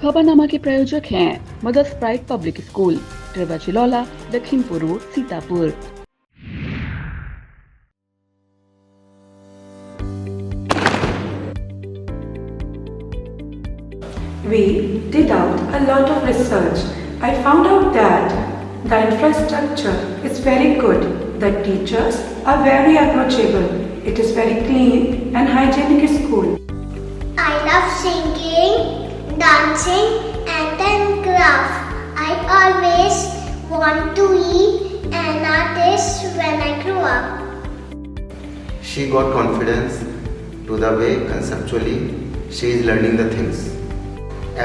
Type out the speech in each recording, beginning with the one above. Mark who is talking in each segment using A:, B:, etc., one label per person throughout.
A: खबरनामा के प्रायोजक हैं Mother's Pride Public School, Tirwa, Lakhimpur road, Sitapur.
B: We did out a lot of research. I found out that the infrastructure is very good. The teachers are very approachable. It is very clean and hygienic school.
C: I love singing, dancing and then craft. I always want to be an artist when I grow up.
D: She got confidence to the way conceptually she is learning the things.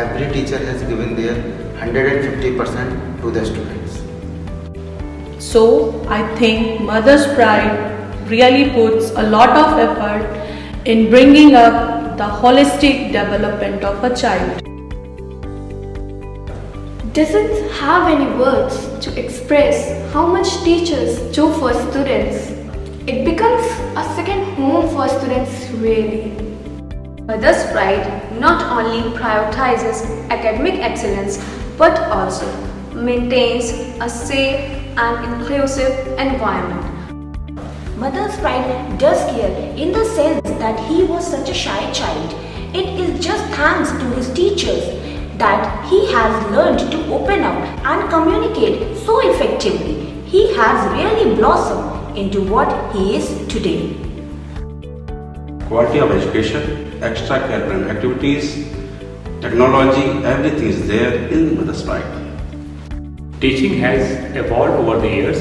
D: Every teacher has given their 150% to the students.
E: So I think Mother's Pride really puts a lot of effort in bringing up the holistic development of a child.
F: Doesn't have any words to express how much teachers do for students. It becomes a second home for students really.
G: Mother's Pride not only prioritizes academic excellence but also maintains a safe and inclusive environment.
H: Mother's Pride does care in the sense that he was such a shy child. It is just thanks to his teachers that he has learned to open up and communicate so effectively. He has really blossomed into what he is today.
I: Quality of education, extracurricular activities, technology, everything is there in Mother's Pride.
J: Teaching has evolved over the years.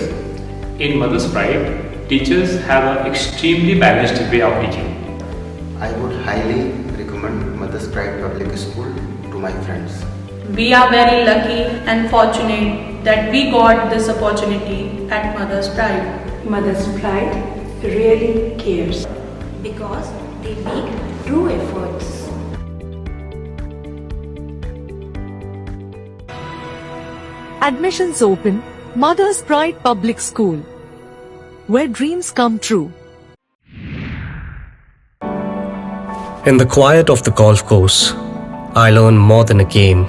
J: In Mother's Pride, teachers have an extremely balanced way of teaching.
D: I would highly recommend Mother's Pride Public School to my friends.
E: We are very lucky and fortunate that we got this opportunity at Mother's Pride.
B: Mother's Pride really cares.
H: Because they make true efforts.
K: Admissions open, Mother's Pride Public School, where dreams come true.
L: In the quiet of the golf course, I learn more than a game.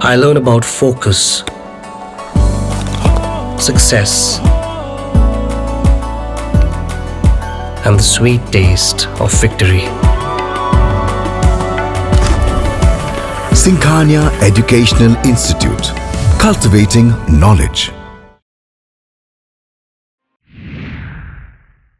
L: I learn about focus, success, and the sweet taste of victory.
M: Singhania Educational Institute, cultivating knowledge.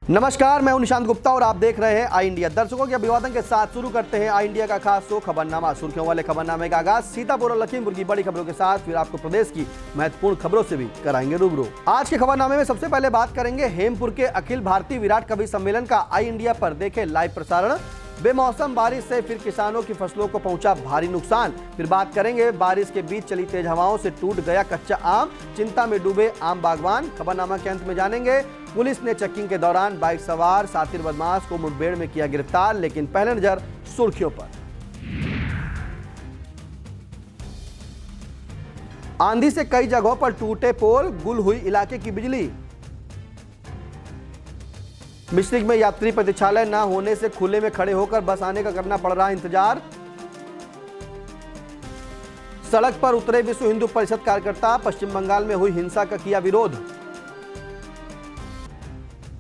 N: नमस्कार, मैं हूं निशांत गुप्ता और आप देख रहे हैं आई India. दर्शकों के अभिवादन के साथ शुरू करते हैं आई इंडिया का खास शो खबरनामा। सुर्खियों वाले खबरनामे का आगाज सीतापुर और लखीमपुर की बड़ी खबरों के साथ, फिर आपको प्रदेश की महत्वपूर्ण खबरों से भी कराएंगे रूबरू। आज के खबरनामे में सबसे पहले बात करेंगे हेमपुर के अखिल भारतीय विराट कवि सम्मेलन का। आई इंडिया पर देखें लाइव प्रसारण। बेमौसम बारिश से फिर किसानों की फसलों को पहुंचा भारी नुकसान। फिर बात करेंगे बारिश के बीच चली तेज हवाओं से टूट गया कच्चा आम, चिंता में डूबे आम बागवान। खबरनामा के अंत में जानेंगे पुलिस ने चेकिंग के दौरान बाइक सवार शातिर बदमाश को मुठभेड़ में किया गिरफ्तार। लेकिन पहले नजर सुर्खियों पर। आंधी से कई जगहों पर टूटे पोल, गुल हुई इलाके की बिजली। मिश्रिक में यात्री प्रतीक्षालय न होने से खुले में खड़े होकर बस आने का करना पड़ रहा इंतजार। सड़क पर उतरे विश्व हिंदू परिषद कार्यकर्ता, पश्चिम बंगाल में हुई हिंसा का किया विरोध।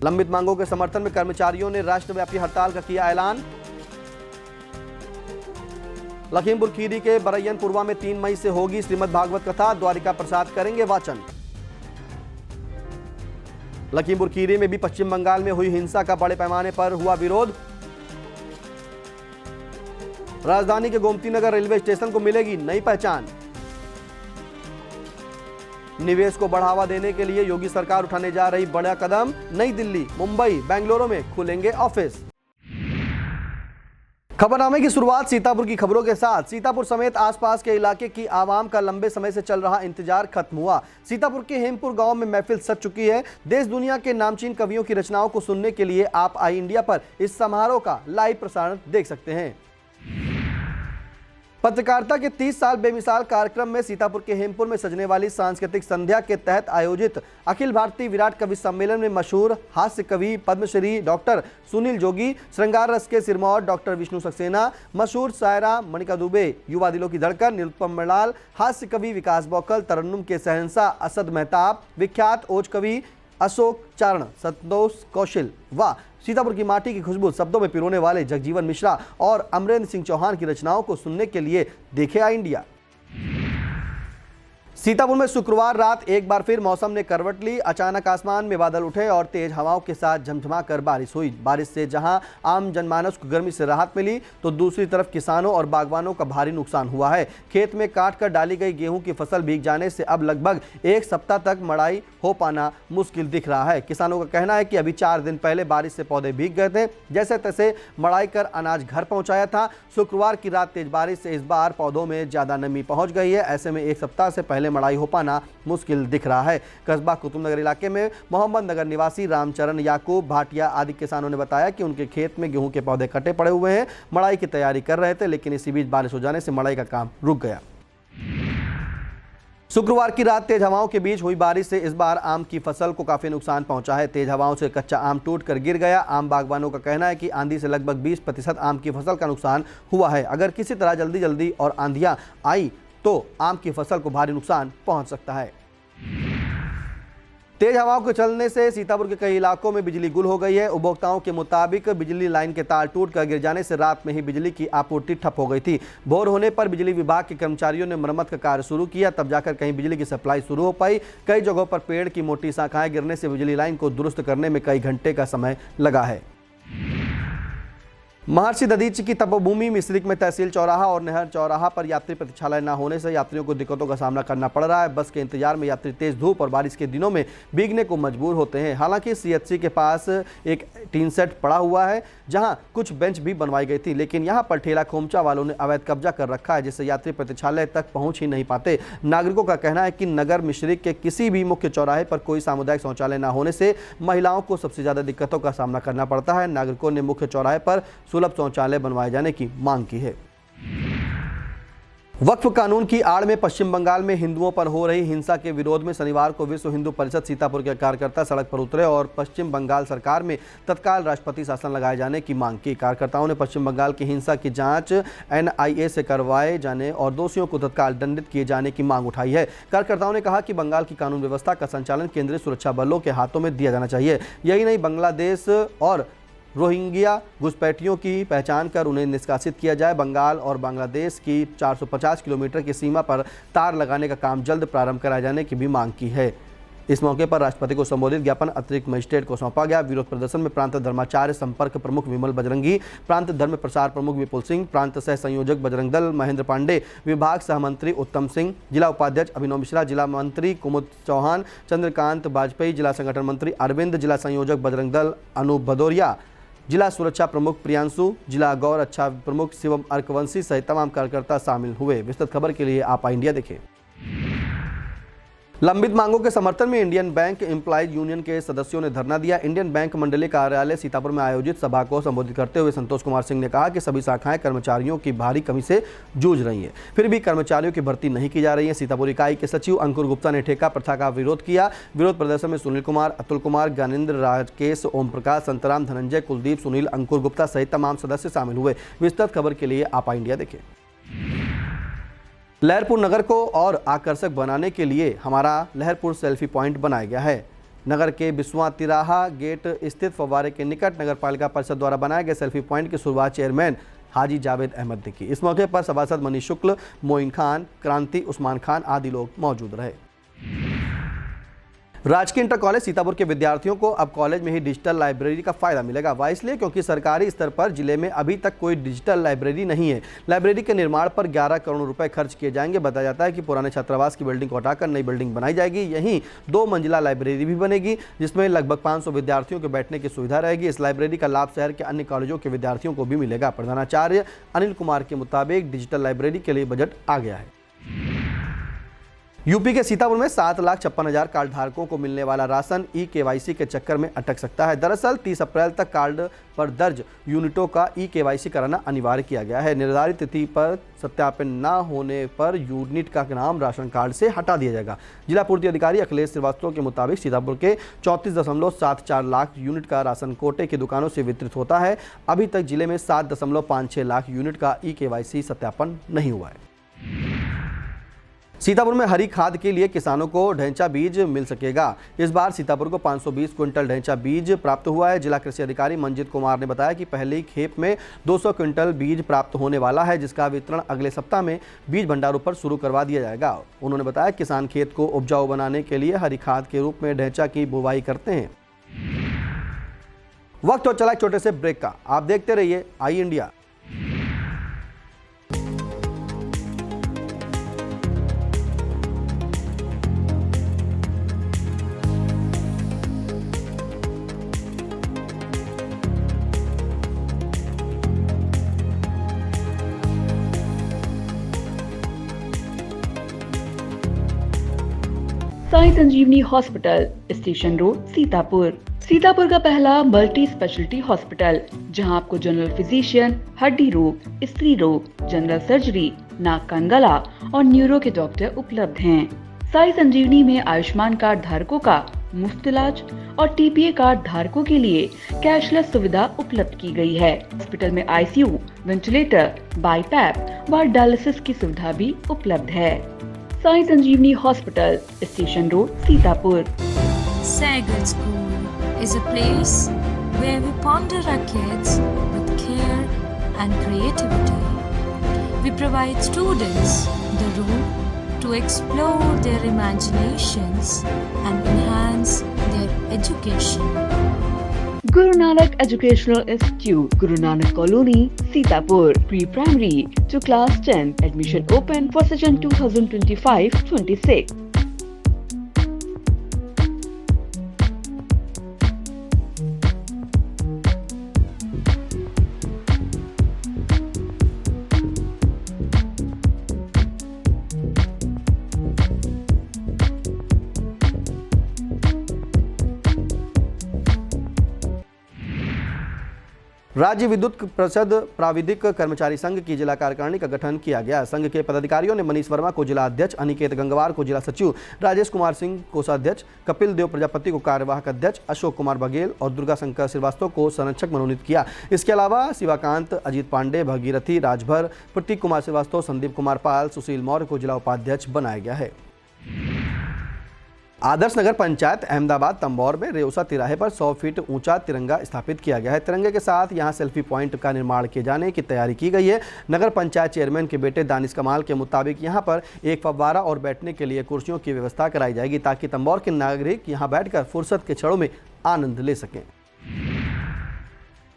N: लंबित मांगों के समर्थन में कर्मचारियों ने राष्ट्रव्यापी हड़ताल का किया ऐलान। लखीमपुर खीरी के बरैयनपुरवा में 3 मई से होगी श्रीमद् भागवत कथा, द्वारिका प्रसाद करेंगे वाचन। लखीमपुर खीरी में भी पश्चिम बंगाल में हुई हिंसा का बड़े पैमाने पर हुआ विरोध। राजधानी के गोमती नगर रेलवे स्टेशन को मिलेगी नई पहचान। निवेश को बढ़ावा देने के लिए योगी सरकार उठाने जा रही बड़ा कदम। नई दिल्ली, मुंबई, बेंगलुरु में खुलेंगे ऑफिस। खबरनामे की शुरुआत सीतापुर की खबरों के साथ। सीतापुर समेत आसपास के इलाके की आवाम का लंबे समय से चल रहा इंतजार खत्म हुआ। सीतापुर के हेमपुर गांव में महफिल सज चुकी है। देश दुनिया के नामचीन कवियों की रचनाओं को सुनने के लिए आप आई इंडिया पर इस समारोह का लाइव प्रसारण देख सकते हैं। पत्रकारिता के 30 साल बेमिसाल कार्यक्रम में सीतापुर के हेमपुर में सजने वाली सांस्कृतिक संध्या के तहत आयोजित अखिल भारतीय विराट कवि सम्मेलन में मशहूर हास्य कवि पद्मश्री डॉक्टर सुनील जोगी, श्रृंगार रस के सिरमौर डॉक्टर विष्णु सक्सेना, मशहूर शायरा मणिका दुबे, युवा दिलों की धड़कन निरुपम मृणाल, हास्य कवि विकास बौकल, तरन्नुम के शहंशाह असद मेहताब, विख्यात ओज कवि अशोक चारण, संतोष कौशल व सीतापुर की माटी की खुशबू शब्दों में पिरोने वाले जगजीवन मिश्रा और अमरेंद्र सिंह चौहान की रचनाओं को सुनने के लिए देखे आई इंडिया। सीतापुर में शुक्रवार रात एक बार फिर मौसम ने करवट ली। अचानक आसमान में बादल उठे और तेज हवाओं के साथ झमझमाकर बारिश हुई। बारिश से जहां आम जनमानस को गर्मी से राहत मिली तो दूसरी तरफ किसानों और बागवानों का भारी नुकसान हुआ है। खेत में काट कर डाली गई गेहूं की फसल भीग जाने से अब लगभग एक सप्ताह तक मड़ाई हो पाना मुश्किल दिख रहा है। किसानों का कहना है कि अभी 4 दिन पहले बारिश से पौधे भीग गए थे, जैसे तैसे मड़ाई कर अनाज घर पहुंचाया था। शुक्रवार की रात तेज बारिश से इस बार पौधों में ज्यादा नमी पहुंच गई है। ऐसे में एक सप्ताह से पहले मड़ाई हो पाना मुश्किल दिख रहा है। कस्बा कुतुबनगर इलाके में मोहम्मद नगर निवासी रामचरण याकूब भाटिया आदि किसानों ने बताया कि उनके खेत में गेहूं के पौधे कटे पड़े हुए हैं। मड़ाई की तैयारी कर रहे थे, लेकिन इसी बीच बारिश हो जाने से मड़ाई का काम रुक गया। शुक्रवार की रात तेज हवाओं के बीच हुई बारिश से इस बार आम की फसल को काफी नुकसान पहुंचा है। तेज हवाओं से कच्चा आम टूटकर गिर गया। आम बागवानों का कहना है कि आंधी से लगभग 20% आम की फसल का नुकसान हुआ है। अगर किसी तरह जल्दी और आंधियां आई तो आम की फसल को भारी नुकसान पहुंच सकता है। तेज हवाओं के चलने से सीतापुर के कई इलाकों में बिजली गुल हो गई है। उपभोक्ताओं के मुताबिक बिजली लाइन के तार टूटकर गिर जाने से रात में ही बिजली की आपूर्ति ठप हो गई थी। भोर होने पर बिजली विभाग के कर्मचारियों ने मरम्मत का कार्य शुरू किया, तब जाकर कहीं बिजली की सप्लाई शुरू हो पाई। कई जगहों पर पेड़ की मोटी शाखाएं गिरने से बिजली लाइन को दुरुस्त करने में कई घंटे का समय लगा है। महर्षि दधीचि की तपोभूमि मिश्रिक में तहसील चौराहा और नहर चौराहा पर यात्री प्रतीक्षालय न होने से यात्रियों को दिक्कतों का सामना करना पड़ रहा है। बस के इंतजार में यात्री तेज धूप और बारिश के दिनों में भीगने को मजबूर होते हैं। हालांकि सीएचसी के पास एक टीन सेट पड़ा हुआ है जहां कुछ बेंच भी बनवाई गई थी, लेकिन यहां पर ठेला खोमचा वालों ने अवैध कब्जा कर रखा है, जिससे यात्री प्रतीक्षालय तक पहुंच ही नहीं पाते। नागरिकों का कहना है कि नगर मिश्रिक के किसी भी मुख्य चौराहे पर कोई सामुदायिक शौचालय न होने से महिलाओं को सबसे ज्यादा दिक्कतों का सामना करना पड़ता है। नागरिकों ने मुख्य चौराहे पर सुलभ शौचालय बनवाए जाने की मांग की है। वक्फ कानून की आड़ में पश्चिम बंगाल में हिंदुओं पर हो रही हिंसा के विरोध में शनिवार को विश्व हिंदू परिषद सीतापुर के कार्यकर्ता सड़क पर उतरे और पश्चिम बंगाल सरकार में तत्काल राष्ट्रपति शासन लगाए जाने की मांग की। कार्यकर्ताओं ने पश्चिम बंगाल की हिंसा की जांच एनआईए से करवाए जाने और दोषियों को तत्काल दंडित किए जाने की मांग उठाई है। कार्यकर्ताओं ने कहा कि बंगाल की कानून व्यवस्था का संचालन केंद्रीय सुरक्षा बलों के हाथों में दिया जाना चाहिए। यही नहीं, बांग्लादेश और रोहिंग्या घुसपैठियों की पहचान कर उन्हें निष्कासित किया जाए। बंगाल और बांग्लादेश की 450 किलोमीटर की सीमा पर तार लगाने का काम जल्द प्रारंभ कराए जाने की भी मांग की है। इस मौके पर राष्ट्रपति को संबोधित ज्ञापन अतिरिक्त मजिस्ट्रेट को सौंपा गया। विरोध प्रदर्शन में प्रांत धर्माचार्य संपर्क प्रमुख विमल बजरंगी, प्रांत धर्म प्रसार प्रमुख विपुल सिंह, प्रांत सह संयोजक बजरंग दल महेंद्र पांडे, विभाग सहमंत्री उत्तम सिंह, जिला उपाध्यक्ष अभिनव मिश्रा, जिला मंत्री कुमुद चौहान, चंद्रकांत वाजपेयी, जिला संगठन मंत्री अरविंद, जिला संयोजक बजरंग दल अनूप भदौरिया, जिला सुरक्षा प्रमुख प्रियांशु, जिला गौर अच्छा प्रमुख शिवम अर्कवंशी सहित तमाम कार्यकर्ता शामिल हुए। विस्तृत खबर के लिए आप इंडिया देखें। लंबित मांगों के समर्थन में इंडियन बैंक एम्प्लॉयज यूनियन के सदस्यों ने धरना दिया। इंडियन बैंक मंडलीय कार्यालय सीतापुर में आयोजित सभा को संबोधित करते हुए संतोष कुमार सिंह ने कहा कि सभी शाखाएं कर्मचारियों की भारी कमी से जूझ रही हैं, फिर भी कर्मचारियों की भर्ती नहीं की जा रही है। सीतापुर इकाई के सचिव अंकुर गुप्ता ने ठेका प्रथा का विरोध किया। विरोध प्रदर्शन में सुनील कुमार, अतुल कुमार, ज्ञानेंद्र, राकेश, ओम प्रकाश, संतराम, धनंजय, कुलदीप, सुनील, अंकुर गुप्ता सहित तमाम सदस्य शामिल हुए। विस्तृत खबर के लिए आप इंडिया देखें। लहरपुर नगर को और आकर्षक बनाने के लिए हमारा लहरपुर सेल्फी पॉइंट बनाया गया है। नगर के बिस्वा तिराहा गेट स्थित फव्वारे के निकट नगर पालिका परिषद द्वारा बनाए गए सेल्फी पॉइंट की शुरुआत चेयरमैन हाजी जावेद अहमद ने की। इस मौके पर सभासद मनीष शुक्ल, मोइन खान, क्रांति, उस्मान खान आदि लोग मौजूद रहे। राजकीय इंटर कॉलेज सीतापुर के विद्यार्थियों को अब कॉलेज में ही डिजिटल लाइब्रेरी का फायदा मिलेगा। वह इसलिए क्योंकि सरकारी स्तर पर जिले में अभी तक कोई डिजिटल लाइब्रेरी नहीं है। लाइब्रेरी के निर्माण पर 11 करोड़ रुपए खर्च किए जाएंगे। बताया जाता है कि पुराने छात्रावास की बिल्डिंग को हटाकर नई बिल्डिंग बनाई जाएगी। यहीं 2 मंजिला लाइब्रेरी भी बनेगी, जिसमें लगभग 500 विद्यार्थियों के बैठने की सुविधा रहेगी। इस लाइब्रेरी का लाभ शहर के अन्य कॉलेजों के विद्यार्थियों को भी मिलेगा। प्रधानाचार्य अनिल कुमार के मुताबिक डिजिटल लाइब्रेरी के लिए बजट आ गया है। यूपी के सीतापुर में 7,56,000 कार्ड धारकों को मिलने वाला राशन ई-केवाईसी के चक्कर में अटक सकता है। दरअसल 30 अप्रैल तक कार्ड पर दर्ज यूनिटों का ई-केवाईसी कराना अनिवार्य किया गया है। निर्धारित तिथि पर सत्यापन न होने पर यूनिट का नाम राशन कार्ड से हटा दिया जाएगा। जिला पूर्ति अधिकारी अखिलेश श्रीवास्तव के मुताबिक सीतापुर के 34.74 लाख यूनिट का राशन कोटे की दुकानों से वितरित होता है। अभी तक जिले में 7.56 लाख यूनिट का ई-केवाईसी सत्यापन नहीं हुआ है। सीतापुर में हरी खाद के लिए किसानों को ढैंचा बीज मिल सकेगा। इस बार सीतापुर को 520 क्विंटल ढैंचा बीज प्राप्त हुआ है। जिला कृषि अधिकारी मंजित कुमार ने बताया कि पहली खेप में 200 क्विंटल बीज प्राप्त होने वाला है, जिसका वितरण अगले सप्ताह में बीज भंडारों पर शुरू करवा दिया जाएगा। उन्होंने बताया किसान खेत को उपजाऊ बनाने के लिए हरी खाद के रूप में ढैंचा की बुवाई करते हैं। वक्त हो चला एक छोटे से ब्रेक का। आप देखते रहिए I India.
A: Sai Sanjivani hospital, station road, Sitapur. Sitapur का पहला मल्टी स्पेशलिटी हॉस्पिटल, जहां आपको जनरल फिजिशियन, हड्डी रोग, स्त्री रोग, जनरल सर्जरी, नाक कान गला और न्यूरो के डॉक्टर उपलब्ध हैं। साई संजीवनी में आयुष्मान कार्ड धारकों का मुफ्त इलाज और टीपीए कार्ड धारकों के लिए कैशलेस सुविधा उपलब्ध की गई है। हॉस्पिटल में आईसीयू, वेंटिलेटर, बाईपैप व डायलिसिस की सुविधा भी उपलब्ध है। Sai Sanjivani hospital, station road, Sitapur.
O: Saigal School is a place where we ponder our kids with care and creativity. We provide students the room to explore their imaginations and enhance their education.
A: Guru Nanak Educational Institute, Guru Nanak Colony, Sitapur. Pre-primary to class 10. Admission open for session 2025-26.
N: राज्य विद्युत परिषद प्राविधिक कर्मचारी संघ की जिला कार्यकारिणी का गठन किया गया। संघ के पदाधिकारियों ने मनीष वर्मा को जिला अध्यक्ष, अनिकेत गंगवार को जिला सचिव, राजेश कुमार सिंह कोषाध्यक्ष, कपिल देव प्रजापति को कार्यवाहक अध्यक्ष, अशोक कुमार बघेल और दुर्गा शंकर श्रीवास्तव को संरक्षक मनोनीत किया। इसके अलावा शिवाकांत, अजीत पांडे, भगीरथी राजभर, प्रतीक कुमार श्रीवास्तव, संदीप कुमार पाल, सुशील मौर्य को जिला उपाध्यक्ष बनाया गया है। आदर्श नगर पंचायत अहमदाबाद तंबौर में रेउसा तिराहे पर 100 फीट ऊंचा तिरंगा स्थापित किया गया है। तिरंगे के साथ यहां सेल्फी पॉइंट का निर्माण किए जाने की तैयारी की गई है। नगर पंचायत चेयरमैन के बेटे दानिश कमाल के मुताबिक यहां पर एक फव्वारा और बैठने के लिए कुर्सियों की व्यवस्था कराई जाएगी, ताकि तंबौर के नागरिक यहां बैठकर फुर्सत के क्षणों में आनंद ले सकें।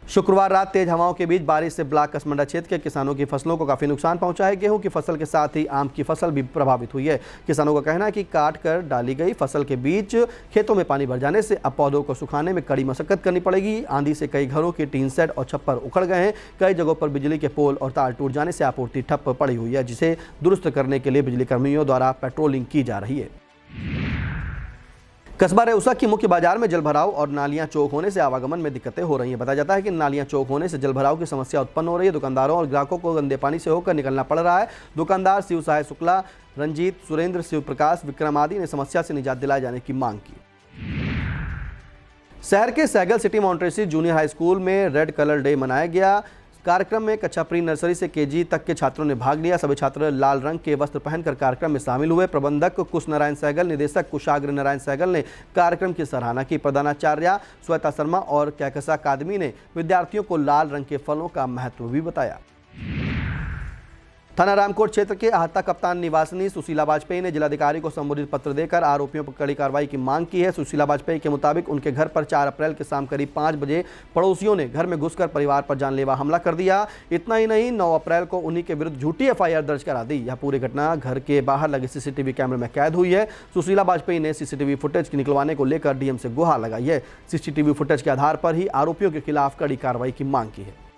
N: शुक्रवार रात तेज हवाओं के बीच बारिश से ब्लॉक कसमंडा क्षेत्र के किसानों की फसलों को काफी नुकसान पहुंचा है। गेहूं की फसल के साथ ही आम की फसल भी प्रभावित हुई है। किसानों का कहना है कि काट कर डाली गई फसल के बीच खेतों में पानी भर जाने से अब पौधों को सुखाने में कड़ी मशक्कत करनी पड़ेगी। आंधी से कई घरों के टीन सेट और छप्पर उखड़ गए हैं। कई जगहों पर बिजली के पोल और तार टूट जाने से आपूर्ति ठप पड़ी हुई है, जिसे दुरुस्त करने के लिए बिजली कर्मियों द्वारा पेट्रोलिंग की जा रही है। कस्बा रेउसा की मुख्य बाजार में जलभराव और नालियां चौक होने से आवागमन में दिक्कतें हो रही हैं। बताया जाता है कि नालियां चौक होने से जलभराव की समस्या उत्पन्न हो रही है। दुकानदारों और ग्राहकों को गंदे पानी से होकर निकलना पड़ रहा है। दुकानदार शिव सहाय शुक्ला, रंजीत, सुरेंद्र, शिव प्रकाश, विक्रम आदि ने समस्या से निजात दिलाए जाने की मांग की। शहर के Saigal City Montessori Junior High School में रेड कलर डे मनाया गया। कार्यक्रम में कक्षा प्री नर्सरी से केजी तक के छात्रों ने भाग लिया। सभी छात्र लाल रंग के वस्त्र पहनकर कार्यक्रम में शामिल हुए। प्रबंधक कुश नारायण सहगल, निदेशक कुशाग्र नारायण सहगल ने कार्यक्रम की सराहना की। प्रधानाचार्य श्वेता शर्मा और कैकसा अकादमी ने विद्यार्थियों को लाल रंग के फलों का महत्व भी बताया। थाना रामकोट क्षेत्र के आहता कप्तान निवासिनी सुशीला वाजपेयी ने जिलाधिकारी को संबोधित पत्र देकर आरोपियों पर कड़ी कार्रवाई की मांग की है। सुशीला वाजपेयी के मुताबिक उनके घर पर 4 अप्रैल के शाम करीब 5 बजे पड़ोसियों ने घर में घुसकर परिवार पर जानलेवा हमला कर दिया। इतना ही नहीं, 9 अप्रैल को उन्हीं के विरुद्ध झूठी एफआईआर दर्ज करा दी। यह पूरी घटना घर के बाहर लगे सीसीटीवी कैमरे में कैद हुई है। सुशीला वाजपेयी ने सीसीटीवी फुटेज निकलवाने को लेकर डीएम से गुहार लगाई है। सीसीटीवी फुटेज के आधार पर ही आरोपियों के खिलाफ कड़ी कार्रवाई की मांग की है।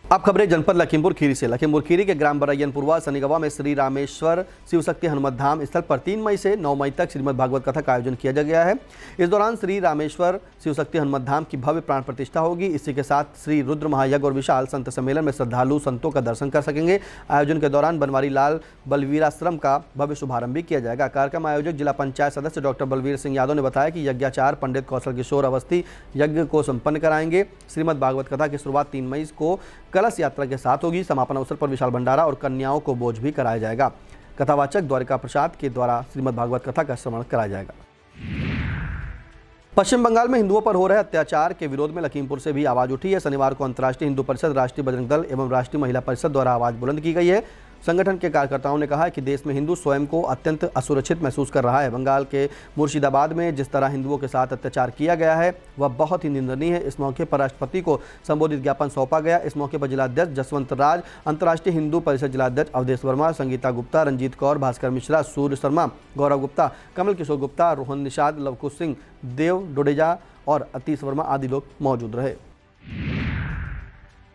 N: अब खबरें जनपद लखीमपुर खीरी से। लखीमपुर खीरी के ग्राम बरैयनपुरवा सनीगवा में श्री रामेश्वर शिवशक्ति हनुमत धाम स्थल पर 3 मई से 9 मई तक श्रीमद् भागवत कथा का आयोजन किया गया है। इस दौरान श्री रामेश्वर शिवशक्ति हनुमत धाम की भव्य प्राण प्रतिष्ठा होगी। इसी के साथ श्री रुद्र महायज्ञ और विशाल संत सम्मेलन में श्रद्धालु संतों का दर्शन कर सकेंगे। आयोजन के दौरान बनवारी लाल बलवीराश्रम का भव्य शुभारंभ भी किया जाएगा। कार्यक्रम आयोजक जिला पंचायत सदस्य डॉक्टर बलवीर सिंह यादव ने बताया कि यज्ञाचार्य पंडित कौशल किशोर अवस्थी यज्ञ को संपन्न कराएंगे। श्रीमद् भागवत कथा की शुरुआत 3 मई को कलश यात्रा के साथ होगी। समापन अवसर पर विशाल भंडारा और कन्याओं को भोज भी कराया जाएगा। कथावाचक द्वारिका प्रसाद के द्वारा श्रीमद् भागवत कथा का श्रवण कराया जाएगा। पश्चिम बंगाल में हिंदुओं पर हो रहे अत्याचार के विरोध में लखीमपुर से भी आवाज उठी है। शनिवार को अंतर्राष्ट्रीय हिंदू परिषद, राष्ट्रीय बजरंग दल एवं राष्ट्रीय महिला परिषद द्वारा आवाज बुलंद की गई है। संगठन के कार्यकर्ताओं ने कहा है कि देश में हिंदू स्वयं को अत्यंत असुरक्षित महसूस कर रहा है। बंगाल के मुर्शिदाबाद में जिस तरह हिंदुओं के साथ अत्याचार किया गया है वह बहुत ही निंदनीय है। इस मौके पर राष्ट्रपति को संबोधित ज्ञापन सौंपा गया। इस मौके पर जिलाध्यक्ष जसवंत राज, अंतर्राष्ट्रीय हिंदू परिषद जिलाध्यक्ष अवधेश वर्मा, संगीता गुप्ता, रंजीत कौर, भास्कर मिश्रा, सूर्य शर्मा, गौरव गुप्ता, कमल किशोर गुप्ता, रोहन निषाद, लवकुश सिंह, देव डोडेजा और अतीश वर्मा आदि लोग मौजूद रहे।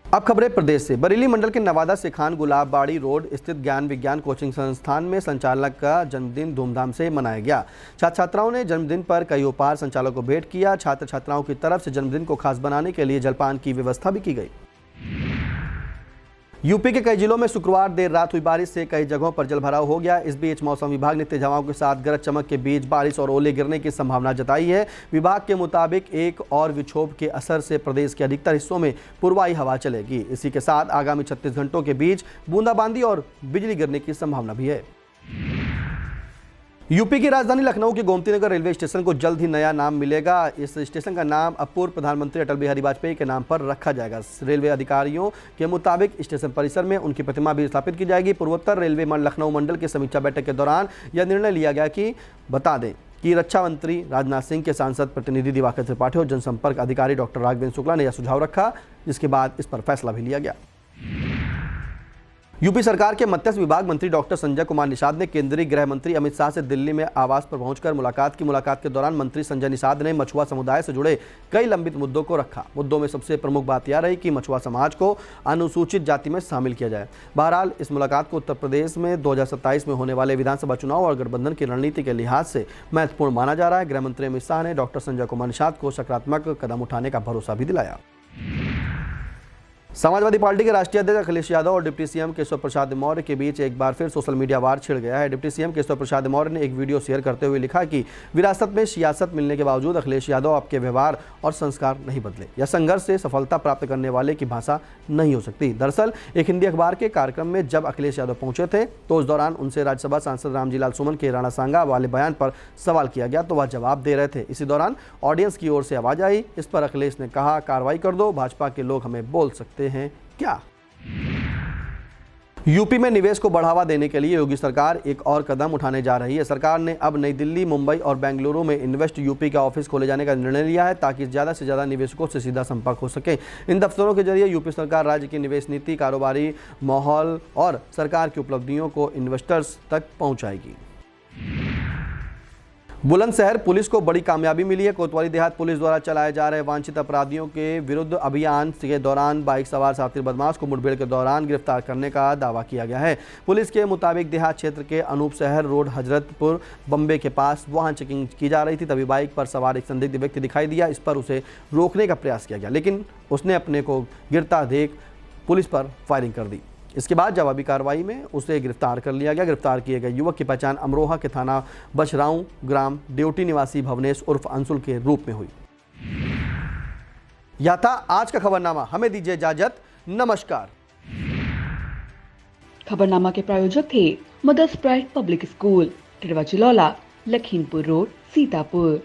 N: अब खबरें प्रदेश से। बरेली मंडल के नवादा से खान गुलाबबाड़ी रोड स्थित ज्ञान विज्ञान कोचिंग संस्थान में संचालक का जन्मदिन धूमधाम से मनाया गया। छात्र छात्राओं ने जन्मदिन पर कई उपहार संचालक को भेंट किया। छात्र छात्राओं की तरफ से जन्मदिन को खास बनाने के लिए जलपान की व्यवस्था भी की गई। यूपी के कई जिलों में शुक्रवार देर रात हुई बारिश से कई जगहों पर जलभराव हो गया। इस बीच मौसम विभाग ने तेज हवाओं के साथ गरज चमक के बीच बारिश और ओले गिरने की संभावना जताई है। विभाग के मुताबिक एक और विक्षोभ के असर से प्रदेश के अधिकतर हिस्सों में पूर्वाई हवा चलेगी। इसी के साथ आगामी 36 घंटों के बीच बूंदाबांदी और बिजली गिरने की संभावना भी है। यूपी की राजधानी लखनऊ के गोमती नगर रेलवे स्टेशन को जल्द ही नया नाम मिलेगा। इस स्टेशन का नाम अब पूर्व प्रधानमंत्री अटल बिहारी वाजपेयी के नाम पर रखा जाएगा। रेलवे अधिकारियों के मुताबिक स्टेशन परिसर में उनकी प्रतिमा भी स्थापित की जाएगी। पूर्वोत्तर रेलवे लखनऊ मंडल की समीक्षा बैठक के दौरान यह निर्णय लिया गया कि बता दें कि रक्षा मंत्री राजनाथ सिंह के सांसद प्रतिनिधि दिवाकर त्रिपाठी और जनसंपर्क अधिकारी डॉक्टर राघवेंद्र शुक्ला ने यह सुझाव रखा, जिसके बाद इस पर फैसला भी लिया गया। यूपी सरकार के मत्स्य विभाग मंत्री डॉक्टर संजय कुमार निषाद ने केंद्रीय गृह मंत्री अमित शाह से दिल्ली में आवास पर पहुंचकर मुलाकात की। मुलाकात के दौरान मंत्री संजय निषाद ने मछुआ समुदाय से जुड़े कई लंबित मुद्दों को रखा। मुद्दों में सबसे प्रमुख बात यह रही कि मछुआ समाज को अनुसूचित जाति में शामिल किया जाए। बहरहाल इस मुलाकात को उत्तर प्रदेश में 2027 में होने वाले विधानसभा चुनाव और गठबंधन की रणनीति के लिहाज से महत्वपूर्ण माना जा रहा है। गृह मंत्री अमित शाह ने डॉक्टर संजय कुमार निषाद को सकारात्मक कदम उठाने का भरोसा भी दिलाया। समाजवादी पार्टी के राष्ट्रीय अध्यक्ष अखिलेश यादव और डिप्टी सीएम केशव प्रसाद मौर्य के बीच एक बार फिर सोशल मीडिया वार छिड़ गया है। डिप्टी सीएम केशव प्रसाद मौर्य ने एक वीडियो शेयर करते हुए लिखा कि विरासत में सियासत मिलने के बावजूद अखिलेश यादव आपके व्यवहार और संस्कार नहीं बदले। यह संघर्ष से सफलता प्राप्त करने वाले की भाषा नहीं हो सकती। दरअसल एक हिंदी अखबार के कार्यक्रम में जब अखिलेश यादव पहुंचे थे तो उस दौरान उनसे राज्यसभा सांसद रामजी लाल सुमन के राणा सांगा वाले बयान पर सवाल किया गया तो वह जवाब दे रहे थे। इसी दौरान ऑडियंस की ओर से आवाज आई। इस पर अखिलेश ने कहा, कार्रवाई कर दो, भाजपा के लोग हमें बोल सकते हैं क्या। यूपी में निवेश को बढ़ावा देने के लिए योगी सरकार एक और कदम उठाने जा रही है। सरकार ने अब नई दिल्ली, मुंबई और बेंगलुरु में इन्वेस्ट यूपी का ऑफिस खोले जाने का निर्णय लिया है ताकि ज़्यादा से ज़्यादा निवेशकों से सीधा संपर्क हो सके। इन दफ्तरों के जरिए यूपी सरकार राज्य की निवेश नीति, कारोबारी माहौल और सरकार की उपलब्धियों को इन्वेस्टर्स तक पहुंचाएगी। बुलंदशहर पुलिस को बड़ी कामयाबी मिली है। कोतवाली देहात पुलिस द्वारा चलाए जा रहे वांछित अपराधियों के विरुद्ध अभियान के दौरान बाइक सवार शातिर बदमाश को मुठभेड़ के दौरान गिरफ्तार करने का दावा किया गया है। पुलिस के मुताबिक देहात क्षेत्र के अनूप शहर रोड हजरतपुर बम्बे के पास वाहन चेकिंग की जा रही थी। तभी बाइक पर सवार एक संदिग्ध व्यक्ति दिखाई दिया। इस पर उसे रोकने का प्रयास किया गया, लेकिन उसने अपने को गिरता देख पुलिस पर फायरिंग कर दी। इसके बाद जवाबी कार्रवाई में उसे गिरफ्तार कर लिया गया। गिरफ्तार किए गए युवक की पहचान अमरोहा के थाना बछराऊ ग्राम ड्यूटी निवासी भवनेश उर्फ अंशुल के रूप में हुई। यह था आज का खबरनामा। हमें दीजिए इजाजत। नमस्कार।
A: खबरनामा के प्रायोजक थे Mother's Pride Public School, Tirwa Chilaula, Lakhimpur road, Sitapur.